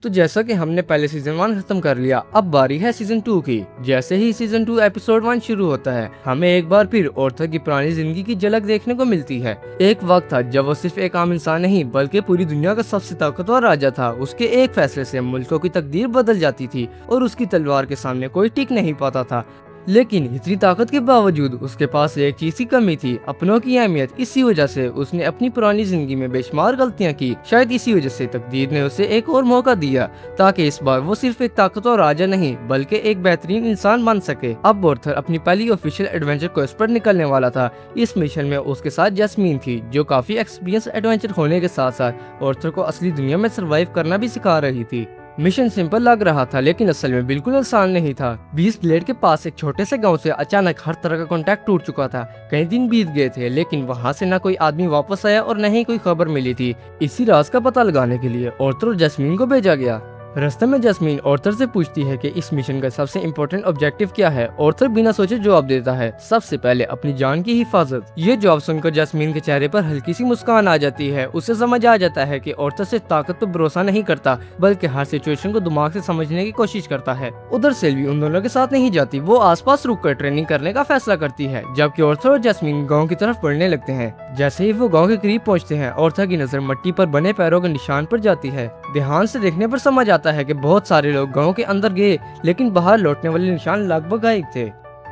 तो जैसा कि हमने पहले सीजन 1 खत्म कर लिया, अब बारी है सीजन 2 की। जैसे ही सीजन 2 एपिसोड 1 शुरू होता है, हमें एक बार फिर ऑर्थर की पुरानी जिंदगी की झलक देखने को मिलती है। एक वक्त था जब वो सिर्फ एक आम इंसान नहीं बल्कि पूरी दुनिया का सबसे ताकतवर राजा था। उसके एक फैसले से मुल्कों की तकदीर बदल जाती थी और उसकी तलवार के सामने कोई टिक नहीं पाता था। लेकिन इतनी ताकत के बावजूद उसके पास एक चीज की कमी थी, अपनों की अहमियत। इसी वजह से उसने अपनी पुरानी जिंदगी में बेशुमार गलतियां की। शायद इसी वजह से तकदीर ने उसे एक और मौका दिया ताकि इस बार वो सिर्फ एक ताकतवर राजा नहीं बल्कि एक बेहतरीन इंसान बन सके। अब ऑर्थर अपनी पहली ऑफिशियल एडवेंचर क्वेस्ट पर निकलने वाला था। इस मिशन में उसके साथ जैस्मीन थी, जो काफी एक्सपीरियंस एडवेंचर होने के साथ साथ ऑर्थर को असली दुनिया में सर्वाइव करना भी सिखा रही थी। मिशन सिंपल लग रहा था लेकिन असल में बिल्कुल आसान नहीं था। 20 ब्लेड के पास एक छोटे से गांव से अचानक हर तरह का कांटेक्ट टूट चुका था। कई दिन बीत गए थे लेकिन वहां से न कोई आदमी वापस आया और न ही कोई खबर मिली थी। इसी राज का पता लगाने के लिए ऑर्थर और जैस्मीन को भेजा गया। रास्ते में जैस्मीन ऑर्थर से पूछती है कि इस मिशन का सबसे इम्पोर्टेंट ऑब्जेक्टिव क्या है। ऑर्थर बिना सोचे जवाब देता है, सबसे पहले अपनी जान की हिफाजत। ये जवाब सुनकर जैस्मीन के चेहरे पर हल्की सी मुस्कान आ जाती है। उसे समझ आ जाता है कि ऑर्थर सिर्फ ताकत पर भरोसा नहीं करता बल्कि हर सिचुएशन को दिमाग से समझने की कोशिश करता है। उधर सेल्वी उन दोनों के साथ नहीं जाती, वो आसपास रुककर ट्रेनिंग करने का फैसला करती है, जबकि ऑर्थर और जैस्मीन गाँव की तरफ बढ़ने लगते हैं। जैसे ही वो गाँव के करीब पहुँचते हैं, ऑर्थर की नजर मिट्टी पर बने पैरों के निशान पर जाती है। ध्यान से देखने पर समझ आता है कि बहुत सारे लोग गांव के अंदर गए लेकिन बाहर लौटने वाले निशान लगभग गायब थे।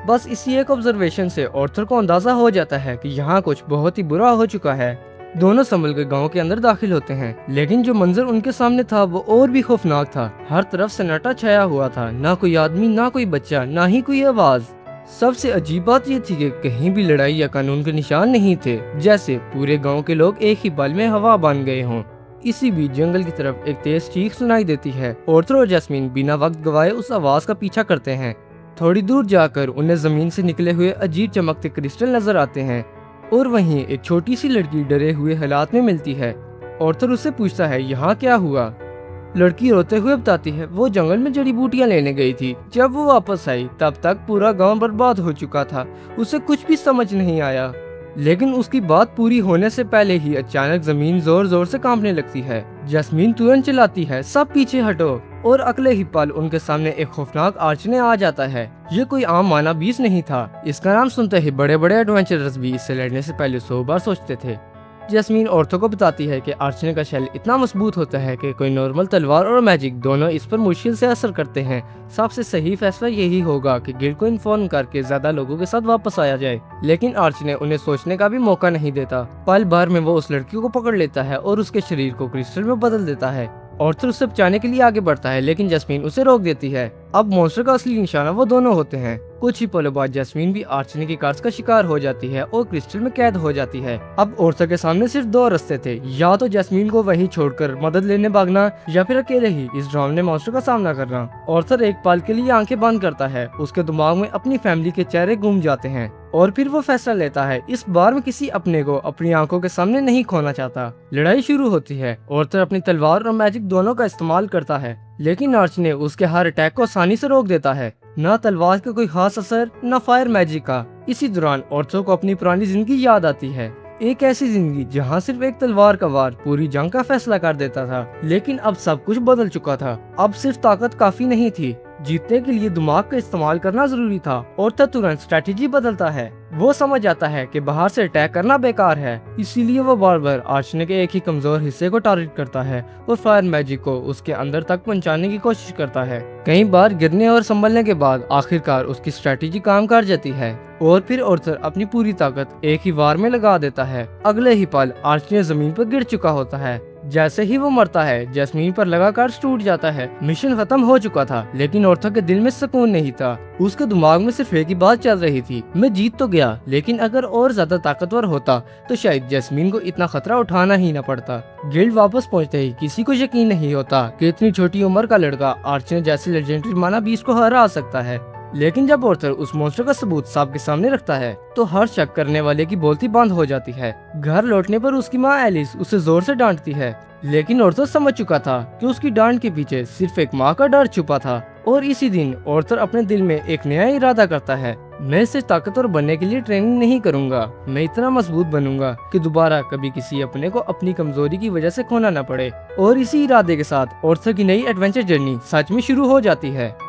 बस इसी एक ऑब्जर्वेशन से ऑर्थर को अंदाजा हो जाता है कि यहाँ कुछ बहुत ही बुरा हो चुका है। दोनों संभल के गांव के अंदर दाखिल होते हैं लेकिन जो मंजर उनके सामने था वो और भी खौफनाक था। हर तरफ सन्नाटा छाया हुआ था, ना कोई आदमी, ना कोई बच्चा, ना ही कोई आवाज। सबसे अजीब बात यह थी कि कहीं भी लड़ाई या कानून के निशान नहीं थे, जैसे पूरे गांव के लोग एक ही पल में हवा बन गए हों। इसी बीच जंगल की तरफ एक तेज चीख सुनाई देती है। ऑर्थर और जैस्मीन बिना वक्त गवाए उस आवाज का पीछा करते हैं। थोड़ी दूर जाकर उन्हें जमीन से निकले हुए अजीब चमकते क्रिस्टल नजर आते हैं और वहीं एक छोटी सी लड़की डरे हुए हालात में मिलती है। ऑर्थर उससे पूछता है, यहाँ क्या हुआ? लड़की रोते हुए बताती है, वो जंगल में जड़ी बूटियां लेने गई थी। जब वो वापस आई तब तक पूरा गांव बर्बाद हो चुका था। उसे कुछ भी समझ नहीं आया। लेकिन उसकी बात पूरी होने से पहले ही अचानक जमीन जोर जोर से कांपने लगती है। जैस्मीन तुरंत चिल्लाती है, सब पीछे हटो, और अगले ही पल उनके सामने एक खौफनाक आर्चने आ जाता है। ये कोई आम मानव बीस नहीं था। इसका नाम सुनते ही बड़े बड़े एडवेंचरर्स भी इससे लड़ने से पहले 100 बार सोचते थे। जैस्मीन ऑर्थर को बताती है कि आर्चने का शेल इतना मजबूत होता है कि कोई नॉर्मल तलवार और मैजिक दोनों इस पर मुश्किल से असर करते हैं। सबसे सही फैसला यही होगा कि गिल्ड को इन्फॉर्म करके ज्यादा लोगों के साथ वापस आया जाए। लेकिन आर्चने उन्हें सोचने का भी मौका नहीं देता। पल भर में वो उस लड़की को पकड़ लेता है और उसके शरीर को क्रिस्टल में बदल देता है। ऑर्थर उसे बचाने के लिए आगे बढ़ता है लेकिन जैस्मीन उसे रोक देती है। अब मॉन्स्टर का असली निशाना वो दोनों होते हैं। कुछ ही पलों बाद जैस्मीन भी आर्चने की कर्स का शिकार हो जाती है और क्रिस्टल में कैद हो जाती है। अब ऑर्थर के सामने सिर्फ 2 रास्ते थे, या तो जैस्मीन को वहीं छोड़कर मदद लेने भागना या फिर अकेले ही इस डरावने मॉन्स्टर का सामना करना। ऑर्थर एक पल के लिए आंखें बंद करता है। उसके दिमाग में अपनी फैमिली के चेहरे घूम जाते हैं और फिर वो फैसला लेता है, इस बार में किसी अपने को अपनी आंखों के सामने नहीं खोना चाहता। लड़ाई शुरू होती है। ऑर्थर अपनी तलवार और मैजिक दोनों का इस्तेमाल करता है लेकिन आर्चने उसके हर अटैक को आसानी से रोक देता है। न तलवार का कोई खास असर, न फायर मैजिक का। इसी दौरान ऑर्थर को अपनी पुरानी जिंदगी याद आती है, एक ऐसी जिंदगी जहां सिर्फ एक तलवार का वार पूरी जंग का फैसला कर देता था। लेकिन अब सब कुछ बदल चुका था। अब सिर्फ ताकत काफी नहीं थी, जीतने के लिए दिमाग का इस्तेमाल करना जरूरी था। ऑर्थर तुरंत स्ट्रेटेजी बदलता है। वो समझ आता है कि बाहर से अटैक करना बेकार है, इसीलिए वो बार बार आर्चने के एक ही कमजोर हिस्से को टारगेट करता है और फायर मैजिक को उसके अंदर तक पहुंचाने की कोशिश करता है। कई बार गिरने और संभलने के बाद आखिरकार उसकी स्ट्रेटेजी काम कर जाती है और फिर ऑर्थर अपनी पूरी ताकत एक ही वार में लगा देता है। अगले ही पल आर्चने जमीन पर गिर चुका होता है। जैसे ही वो मरता है, जैस्मीन पर लगा कर्स टूट जाता है। मिशन खत्म हो चुका था लेकिन ऑर्थर के दिल में सुकून नहीं था। उसके दिमाग में सिर्फ एक ही बात चल रही थी, मैं जीत तो गया लेकिन अगर और ज्यादा ताकतवर होता तो शायद जैस्मीन को इतना खतरा उठाना ही न पड़ता। गिल्ड वापस पहुंचते ही किसी को यकीन नहीं होता कि इतनी छोटी उम्र का लड़का आर्चने जैसे लेजेंडरी माना बीस को हरा सकता है। लेकिन जब ऑर्थर उस मॉन्स्टर का सबूत सबके सामने रखता है तो हर शक करने वाले की बोलती बंद हो जाती है। घर लौटने पर उसकी माँ एलिस उसे जोर से डांटती है लेकिन ऑर्थर समझ चुका था कि उसकी डांट के पीछे सिर्फ एक माँ का डर छुपा था। और इसी दिन ऑर्थर अपने दिल में एक नया इरादा करता है। मैं इससे ताकतवर बनने के लिए ट्रेनिंग नहीं करूंगा। मैं इतना मजबूत बनूंगा कि दोबारा कभी किसी अपने को अपनी कमजोरी की वजह से खोना न पड़े। और इसी इरादे के साथ ऑर्थर की नई एडवेंचर जर्नी सच में शुरू हो जाती है।